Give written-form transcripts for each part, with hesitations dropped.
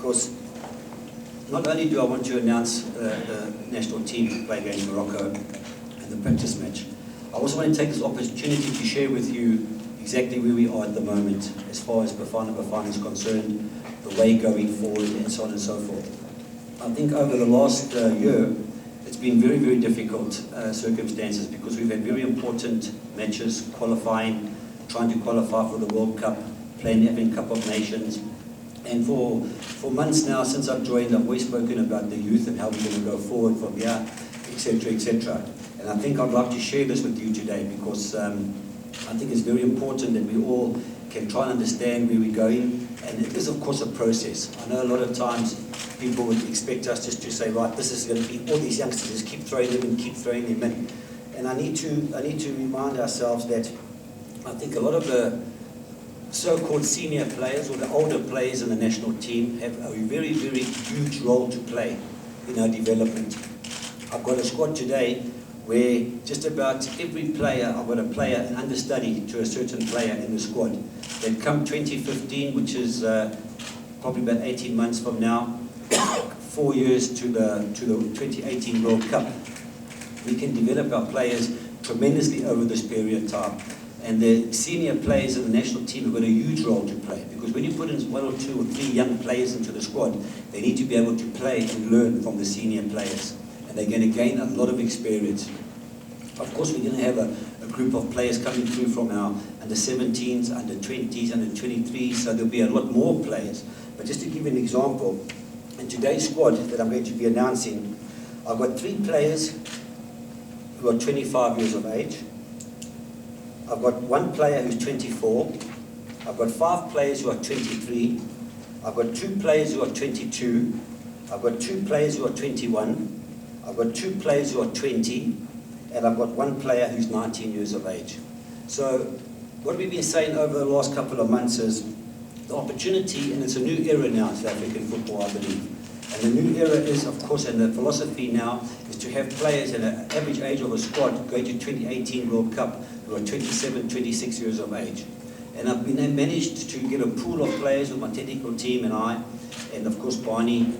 because not only do I want to announce the national team to play against Morocco in the practice match, I also want to take this opportunity to share with you exactly where we are at the moment as far as Bafana Bafana is concerned, the way going forward, and so on and so forth. I think over the last year, it's been very, very difficult circumstances because we've had very important matches, qualifying, trying to qualify for the World Cup, playing the African Cup of Nations. And for months now, since I've joined, I've always spoken about the youth and how we're going to go forward from here, etc., etc. And I think I'd like to share this with you today because I think it's very important that we all can try and understand where we're going. And it is, of course, a process. I know a lot of times people would expect us just to say, right, this is going to be all these youngsters, just keep throwing them and keep throwing them in. And I need to remind ourselves that I think a lot of the so-called senior players or the older players in the national team have a very, very huge role to play in our development. I've got a squad today where just about every player, I've got a player, an understudy to a certain player in the squad. That come 2015, which is probably about 18 months from now, 4 years to the 2018 World Cup, we can develop our players tremendously over this period of time. And the senior players in the national team have got a huge role to play because when you put in 1 or 2 or 3 young players into the squad, they need to be able to play and learn from the senior players. And they're going to gain a lot of experience. Of course, we're going to have a group of players coming through from our under-17s, under-20s, under-23s, so there'll be a lot more players. But just to give you an example, in today's squad that I'm going to be announcing, I've got 3 players who are 25 years of age. I've got 1 player who's 24. I've got 5 players who are 23. I've got 2 players who are 22. I've got 2 players who are 21. I've got 2 players who are 20. And I've got 1 player who's 19 years of age. So what we've been saying over the last couple of months is the opportunity, and it's a new era now in South African football, I believe. And the new era is, of course, and the philosophy now is to have players at an average age of a squad going to 2018 World Cup who are 27, 26 years of age. And I've managed to get a pool of players with my technical team and I, and of course Barney.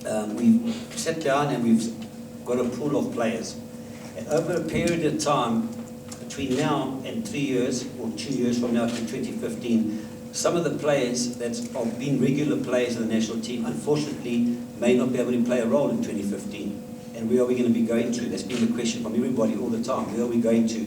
We've sat down and we've got a pool of players. And over a period of time, between now and 3 years, or 2 years from now to 2015, some of the players that have been regular players in the national team, unfortunately, may not be able to play a role in 2015. And where are we going to be going to? That's been the question from everybody all the time. Where are we going to?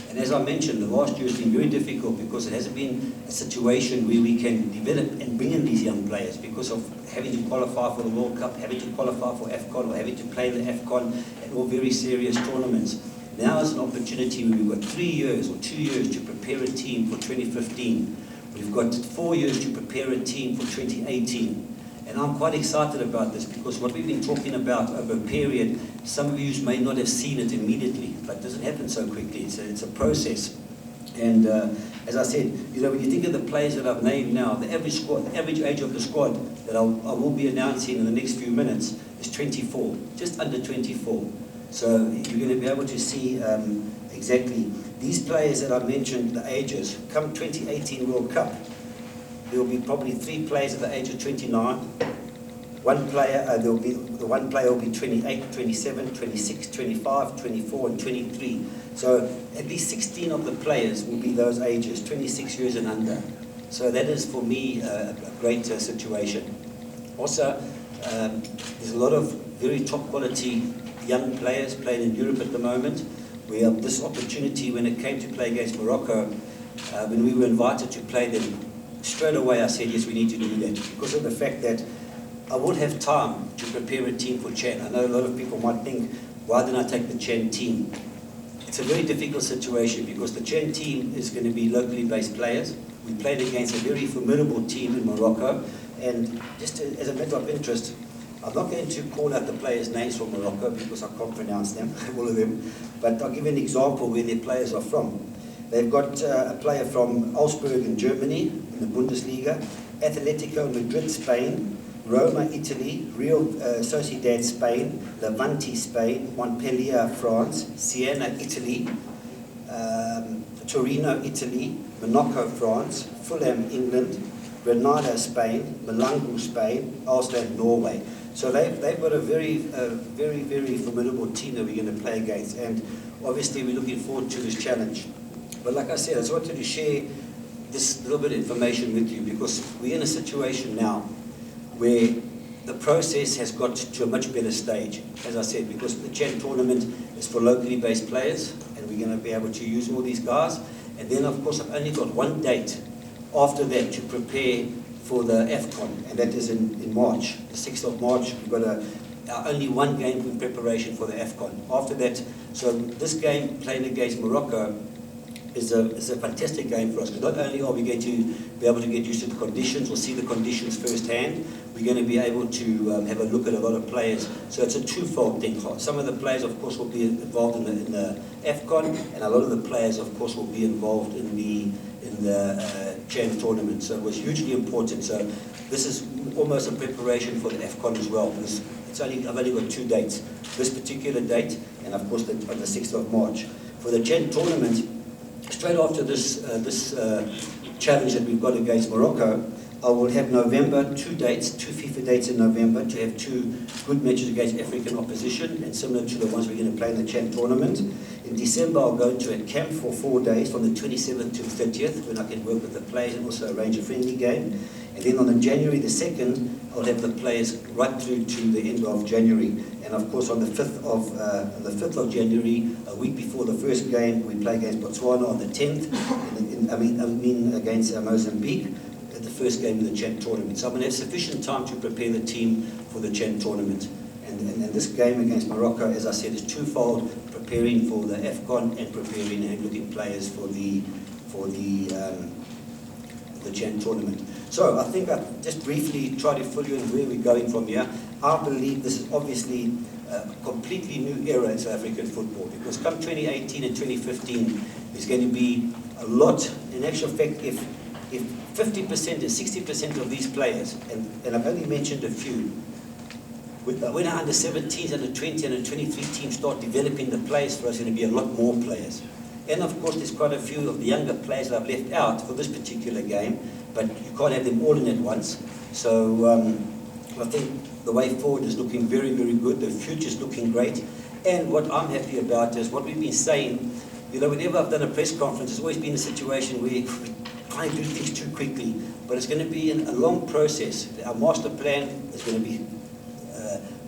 And as I mentioned, the last year has been very difficult because it hasn't been a situation where we can develop and bring in these young players because of having to qualify for the World Cup, having to qualify for AFCON, or having to play the AFCON and all very serious tournaments. Now is an opportunity where we've got 3 years or 2 years to prepare a team for 2015. We've got 4 years to prepare a team for 2018. And I'm quite excited about this because what we've been talking about over a period, some of you may not have seen it immediately, but it doesn't happen so quickly. It's a process. And as I said, when you think of the players that I've named now, the average age of the squad that I will be announcing in the next few minutes is 24, just under 24. So you're going to be able to see exactly these players that I mentioned, the ages. Come 2018 World Cup, there will be probably 3 players at the age of 29. One player will be 28, 27, 26, 25, 24, and 23. So at least 16 of the players will be those ages, 26 years and under. So that is, for me, a great situation. Also, there's a lot of very top quality young players playing in Europe at the moment. We have this opportunity when it came to play against Morocco, when we were invited to play them, straight away I said, yes, we need to do that, because of the fact that I would have time to prepare a team for Chan. I know a lot of people might think, why didn't I take the Chan team? It's a very difficult situation because the Chan team is going to be locally based players. We played against a very formidable team in Morocco, and just as a matter of interest, I'm not going to call out the players' names from Morocco because I can't pronounce them, all of them, but I'll give you an example where their players are from. They've got a player from Augsburg in Germany, in the Bundesliga, Atletico Madrid, Spain, Roma, Italy, Real Sociedad, Spain, Levante, Spain, Montpellier, France, Siena, Italy, Torino, Italy, Monaco, France, Fulham, England, Grenada, Spain, Malangu, Spain, Ulster, Norway. So they've got a very formidable team that we're going to play against, and obviously we're looking forward to this challenge. But like I said, I just wanted to share this little bit of information with you because we're in a situation now where the process has got to a much better stage, as I said, because the Chan tournament is for locally based players, and we're going to be able to use all these guys. And then, of course, I've only got one date after that to prepare for the AFCON, and that is in March, the 6th of March. We've got only one game in preparation for the AFCON. After that, so this game playing against Morocco is a fantastic game for us, because not only are we going to be able to get used to the conditions or see the conditions firsthand, we're going to be able to have a look at a lot of players. So it's a twofold thing. Some of the players, of course, will be involved in the AFCON, and a lot of the players, of course, will be involved in the Chan tournament. So it was hugely important. So this is almost a preparation for the AFCON as well, because I've only got two dates. This particular date, and of course on the 6th of March. For the Chan tournament, straight after this challenge that we've got against Morocco, I will have November, two FIFA dates in November, to have two good matches against African opposition, and similar to the ones we're going to play in the Chan tournament. In December, I'll go to a camp for 4 days, from the 27th to the 30th, when I can work with the players and also arrange a friendly game. And then on January the 2nd, I'll have the players right through to the end of January. And of course, on the 5th of January, a week before the first game, we play against Botswana. On the 10th, against Mozambique, at the first game of the Chan tournament. So I'm going to have sufficient time to prepare the team for the Chan tournament. And this game against Morocco, as I said, is twofold: preparing for the AFCON and preparing and looking players for the Chan tournament. So I think I'll just briefly try to fill you in where we're going from here. I believe this is obviously a completely new era in South African football, because come 2018 and 2015, there's going to be a lot. In actual fact, if 50% and 60% of these players, and I've only mentioned a few, when our under 17s, under 20, and under 23 teams start developing the players for us, there's going to be a lot more players. And of course, there's quite a few of the younger players that I've left out for this particular game, but you can't have them all in at once. So I think the way forward is looking very good. The future's looking great. And what I'm happy about is what we've been saying. You know, whenever I've done a press conference, it's always been a situation where we try and do things too quickly. But it's going to be a long process. Our master plan is going to be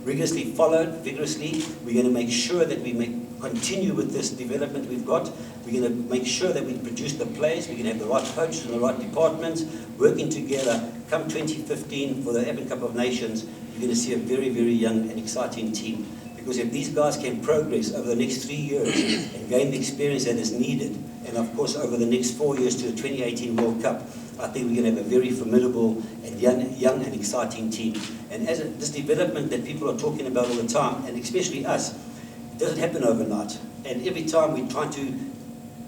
rigorously followed, vigorously. We're going to make sure that we continue with this development we've got. We're going to make sure that we produce the players. We're going to have the right coaches in the right departments working together. Come 2015 for the African Cup of Nations, you're going to see a very young and exciting team. Because if these guys can progress over the next 3 years and gain the experience that is needed, and of course over the next 4 years to the 2018 World Cup, I think we're going to have a very formidable and young and exciting team. And as this development that people are talking about all the time, and especially us, it doesn't happen overnight. And every time we try to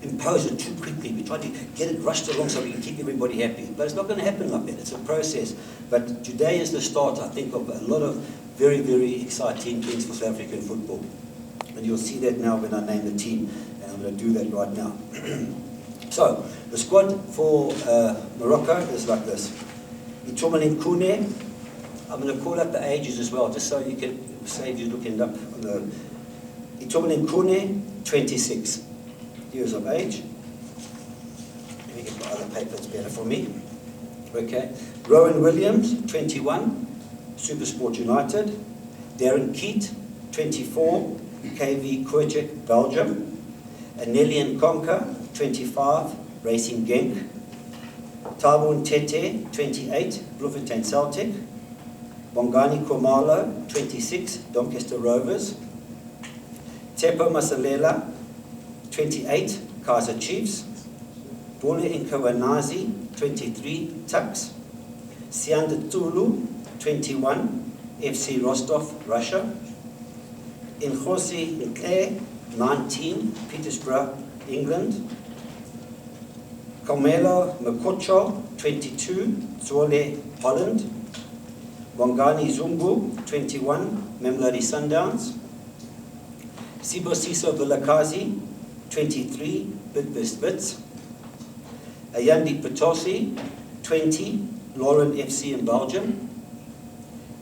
impose it too quickly, we try to get it rushed along so we can keep everybody happy. But it's not going to happen like that. It's a process. But today is the start, I think, of a lot of very exciting things for South African football. And you'll see that now when I name the team. And I'm going to do that right now. So, the squad for Morocco is like this. Itomalin Kune. I'm going to call out the ages as well, just so you can save you looking up on the... Itomalin Kune, 26 years of age. Let me get my other paper, it's better for me. Okay. Rowan Williams, 21, Supersport United. Darren Keat, 24, KV Kojic, Belgium. Anelian Conker, 25, Racing Genk. Thabo Tete, 28, Bloemfontein Celtic. Bongani Khumalo, 26, Doncaster Rovers. Tepo Masalela, 28, Kaizer Chiefs. Bole Nkawanazi, 23, Tuks. Sianda Tulu, 21, FC Rostov, Russia. Inkosi Nkle, 19, Peterborough, England. Carmelo Makocho, 22, Zwolle, Holland. Bongani Zungu, 21, Mamelodi Sundowns. Sibosiso Vilakazi, 23, Bidvest Wits. Ayandi Potosi, 20, Lauren FC in Belgium.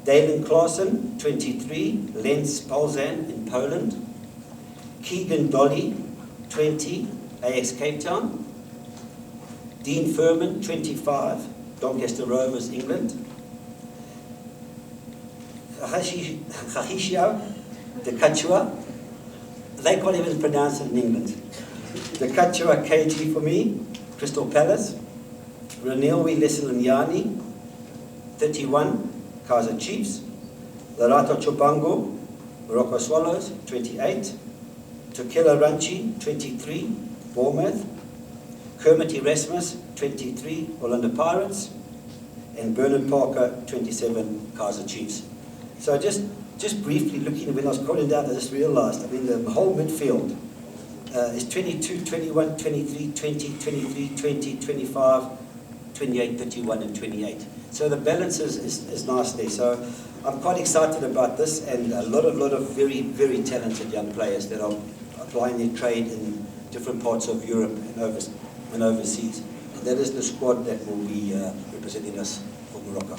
Dalen Claassen, 23, Lens Polzan in Poland. Keegan Dolly, 20, AX Cape Town. Dean Furman, 25, Doncaster Rovers, England. Hahishio De Kachua, they can't even pronounce it in England. De Kachua KG for me, Crystal Palace. Ranilwi Leselanyani, 31, Kaizer Chiefs. Larato Chobango, Morocco Swallows, 28. Tokila Ranchi, 23, Bournemouth. Kermit Erasmus, 23, Orlando Pirates. And Bernard Parker, 27, Kaizer Chiefs. So just briefly looking, when I was calling down, I just realized, I mean, the whole midfield is 22, 21, 23, 20, 23, 20, 25, 28, 31, and 28. So the balance is nice there. So I'm quite excited about this, and a lot of very, very talented young players that are applying their trade in different parts of Europe and overseas. And that is the squad that will be representing us for Morocco.